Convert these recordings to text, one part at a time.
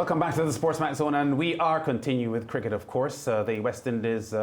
Welcome back to the SportsMax Zone, and we are continuing with cricket, of course. The West Indies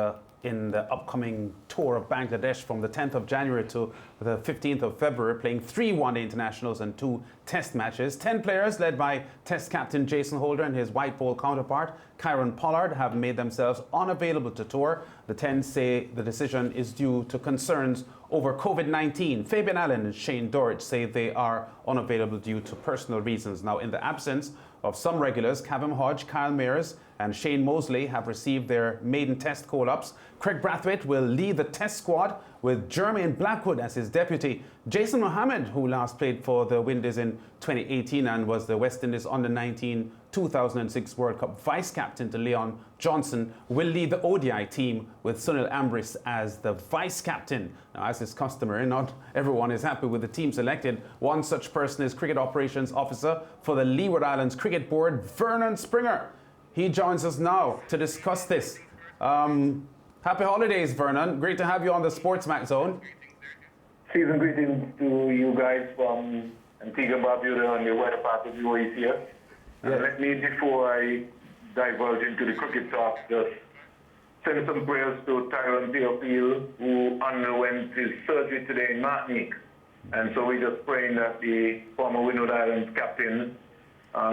in the upcoming tour of Bangladesh from the 10th of January to the 15th of February, playing 3 one-day internationals and 2 test matches. 10 players, led by Test captain Jason Holder and his white ball counterpart, Kieron Pollard, have made themselves unavailable to tour. The 10 say the decision is due to concerns over COVID-19. Fabian Allen and Shane Dorridge say they are unavailable due to personal reasons. Now, in the absence of some regulars, Kavem Hodge, Kyle Mayers and Shane Mosley have received their maiden test call-ups. Craig Brathwaite will lead the test squad with Jermaine Blackwood as his deputy. Jason Mohammed, who last played for the Windies in 2018 and was the West Indies Under-19 2006 World Cup vice-captain to Leon Johnson, will lead the ODI team with Sunil Ambris as the vice-captain. Now, as is customary, not everyone is happy with the team selected. One such person is Cricket Operations Officer for the Leeward Islands Cricket Board, Vernon Springer. He joins us now to discuss this. Happy holidays, Vernon. Great to have you on the SportsMax Zone. Season greetings to you guys from Antigua and Barbuda and the wider part of the UAE here. Yeah. Let me, before I divulge into the cricket talk, just send some prayers to Tyrone Theophile, who underwent his surgery today in Martinique. And so we're just praying that the former Windward Islands captain,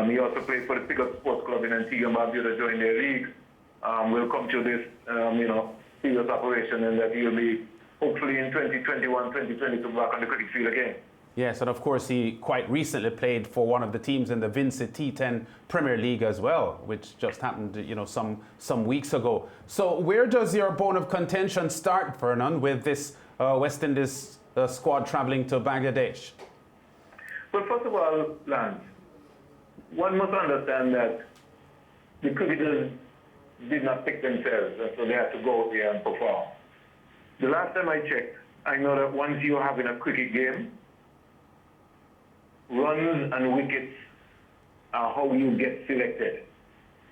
he also played for the Pickup Sports Club in Antigua and Barbuda during their league, will come to this, serious operation, and that he'll be hopefully in 2021, 2022 back on the cricket field again. Yes, and of course he quite recently played for one of the teams in the Vincent T10 Premier League as well, which just happened, some weeks ago. So where does your bone of contention start, Vernon, with this West Indies squad travelling to Bangladesh? Well, first of all, Lance, one must understand that the cricketers did not pick themselves, and so they had to go out there and perform. The last time I checked, I know that once you're having a cricket game, runs and wickets are how you get selected.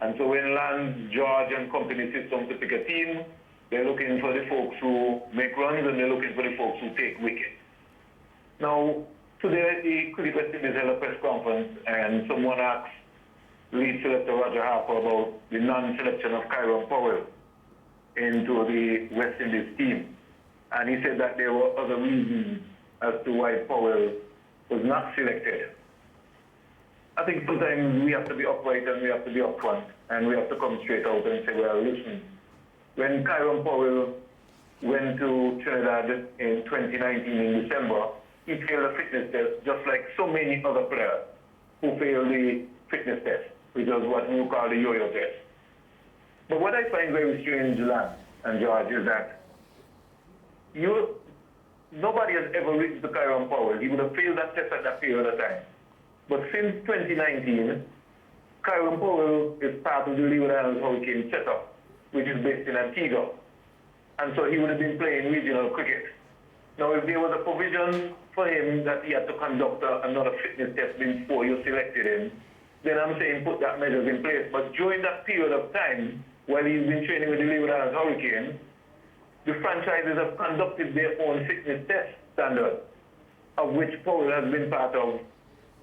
And so when Lance, George and company system to pick a team, they're looking for the folks who make runs and they're looking for the folks who take wickets. Now, today the Cricket West Indies held a press conference and someone asked lead selector Roger Harper about the non-selection of Kieron Powell into the West Indies team. And he said that there were other reasons as to why Powell was not selected. I think sometimes we have to be upright and we have to be upfront and we have to come straight out and say, well, listen, when Kieron Powell went to Trinidad in 2019 in December, he failed a fitness test just like so many other players who failed the fitness test, which is what we call the yo-yo test. But what I find very strange, Lance and George, is that nobody has ever written to Kieron Powell. He would have failed that test at that period of time. But since 2019, Kieron Powell is part of the Leeward Islands Hurricane setup, which is based in Antigua. And so he would have been playing regional cricket. Now, if there was a provision for him that he had to conduct another fitness test before you selected him, then I'm saying put that measures in place. But during that period of time, while he's been training with the Leeward Islands Hurricane, the franchises have conducted their own fitness test standards, of which Powell has been part of.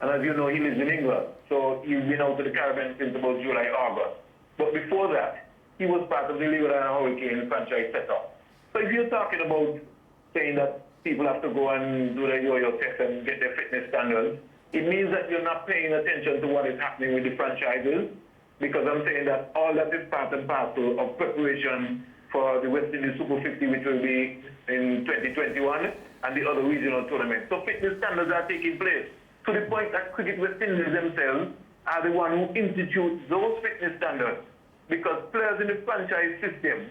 And as you know, he lives in England, so he's been out to the Caribbean since about July, August. But before that, he was part of the Leeward Islands Hurricane franchise setup. So if you're talking about saying that people have to go and do the yo-yo test and get their fitness standards, it means that you're not paying attention to what is happening with the franchises, because I'm saying that all that is part and parcel of preparation for the West Indies Super 50, which will be in 2021, and the other regional tournaments. So fitness standards are taking place to the point that Cricket West Indies themselves are the one who institute those fitness standards, because players in the franchise system,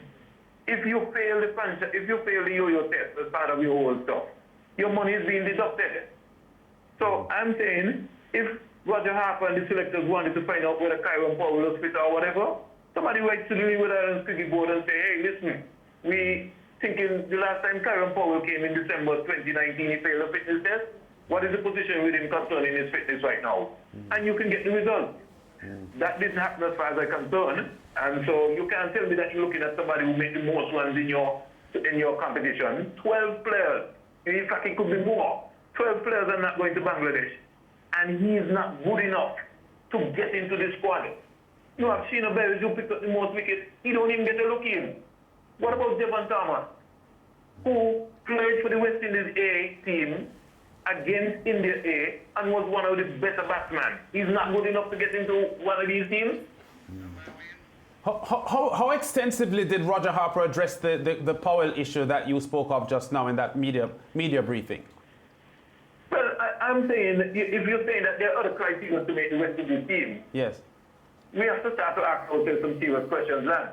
if you fail the yo-yo test as part of your whole stuff, your money is being deducted. So I'm saying, if Roger Harper and the selectors wanted to find out whether Kieron Powell was fit or whatever, somebody writes to the Leeward Islands Cricket Board and say, hey, listen, we thinking the last time Kieron Powell came in December 2019, he failed a fitness test. What is the position with him concerning his fitness right now? And you can get the results. That didn't happen as far as I'm concerned. And so you can't tell me that you're looking at somebody who made the most runs in your competition. 12 players. In fact, it could be more. 12 players are not going to Bangladesh. And he is not good enough to get into the squad. You have Sheena Berry who picked up the most wickets. He don't even get a look in. What about Devon Thomas, who played for the West Indies A team against India A and was one of the better batsmen? He's not good enough to get into one of these teams. How extensively did Roger Harper address the Powell issue that you spoke of just now in that media briefing? Well, I'm saying that if you're saying that there are other criteria to make the West Indies team, Yes. we have to start to ask ourselves some serious questions, Lance.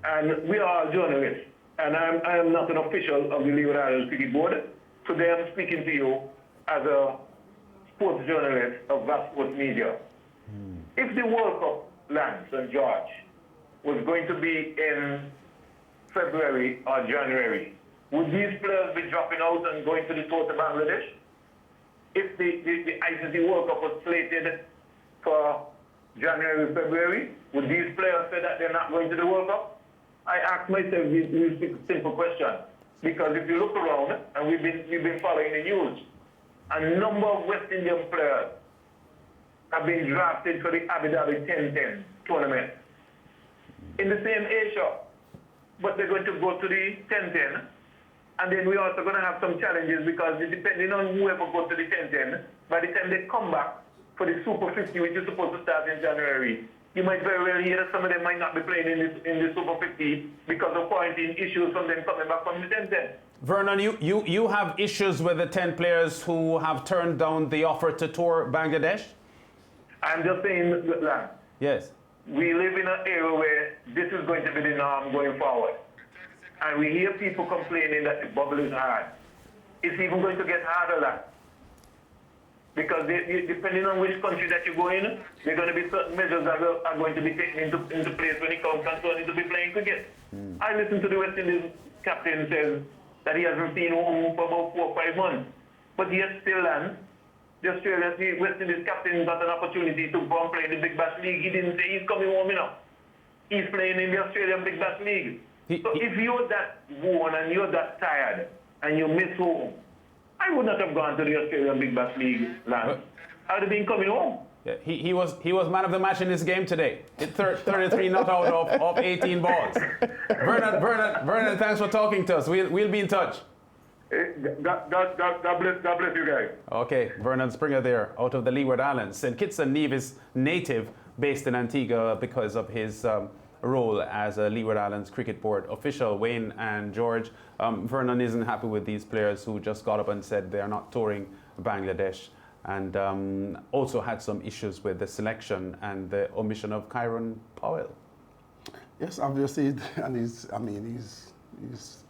And we are journalists, and I am not an official of the Leeward Islands Cricket Board. Today I'm speaking to you as a sports journalist of VaSportsMedia. If the World Cup, Lance and George, was going to be in February or January, would these players be dropping out and going to the tour to Bangladesh? If the ICC World Cup was slated for January, February, would these players say that they're not going to the World Cup? I ask myself this simple question, because if you look around, and we've been following the news, a number of West Indian players have been drafted for the Abu Dhabi 10-10 tournament in the same Asia, but they're going to go to the 10-10, and then we're also going to have some challenges because depending on whoever goes to the 10-10, by the time they come back for the Super 50, which is supposed to start in January, you might very well hear that some of them might not be playing in the Super 50 because of quarantine issues from them coming back from the 10-10. Vernon, you have issues with the 10 players who have turned down the offer to tour Bangladesh? I'm just saying, Lance. Yes. We live in an era where this is going to be the norm going forward. And we hear people complaining that the bubble is hard. It's even going to get harder, Lance. Because depending on which country that you go in, there are going to be certain measures that are going to be taken into place when it comes concerning to be playing cricket. I listened to the West Indies captain says that he hasn't seen home for about 4 or 5 months. But yet still, Lance, the West Indies captain got an opportunity to go and play in the Big Bash League. He didn't say he's coming home enough. He's playing in the Australian Big Bash League. So if you're that worn and you're that tired and you miss home, I would not have gone to the Australian Big Bash League, Lance. I'd have been coming home. Yeah, he was man of the match in this game today. 33 not out of 18 balls. Vernon, thanks for talking to us. We'll be in touch. God bless you guys. Okay, Vernon Springer there, out of the Leeward Islands. St. Kitts and Nevis native, based in Antigua because of his role as a Leeward Islands Cricket Board official. Wayne and George, Vernon isn't happy with these players who just got up and said they are not touring Bangladesh, and also had some issues with the selection and the omission of Kyron Powell. Yes, obviously, and he's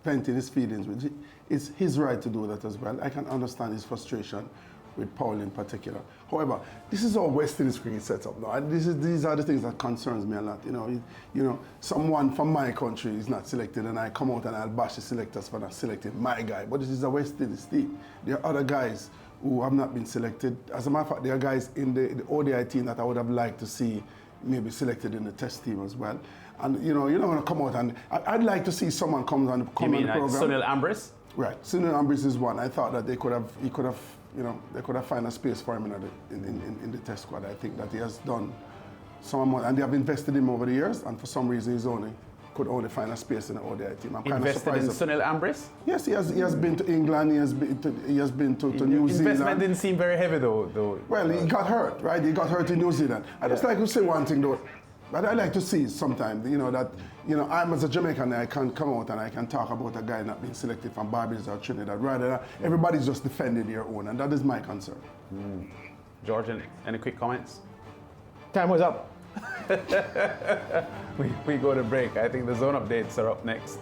venting his feelings, which it's his right to do that as well. I can understand his frustration with Powell in particular. However, this is how West Indies cricket sets up now. And these are the things that concerns me a lot. You know, someone from my country is not selected, and I come out and I'll bash the selectors for not selecting my guy. But this is a West Indies team. There are other guys who have not been selected. As a matter of fact, there are guys in the ODI team that I would have liked to see maybe selected in the Test team as well. And you're not going to come out and I'd like to see someone come on the program. You mean like Sunil Ambrose? Right, Sunil Ambrose is one. I thought that they could have found a space for him in the Test squad. I think that he has done some amount, and they have invested in him over the years, and for some reason he could only find a space in the ODI team. I'm kind of surprised. Invested in Sunil Ambrose? Yes, he has been to England, he has been to New Zealand. Investment didn't seem very heavy though. Well, he got hurt, right? He got hurt in New Zealand. I just like to say one thing though, but I like to see sometimes, I'm as a Jamaican, I can come out and I can talk about a guy not being selected from Barbados or Trinidad, rather than everybody's just defending their own, and that is my concern. George, any quick comments? Time was up. We go to break. I think the zone updates are up next.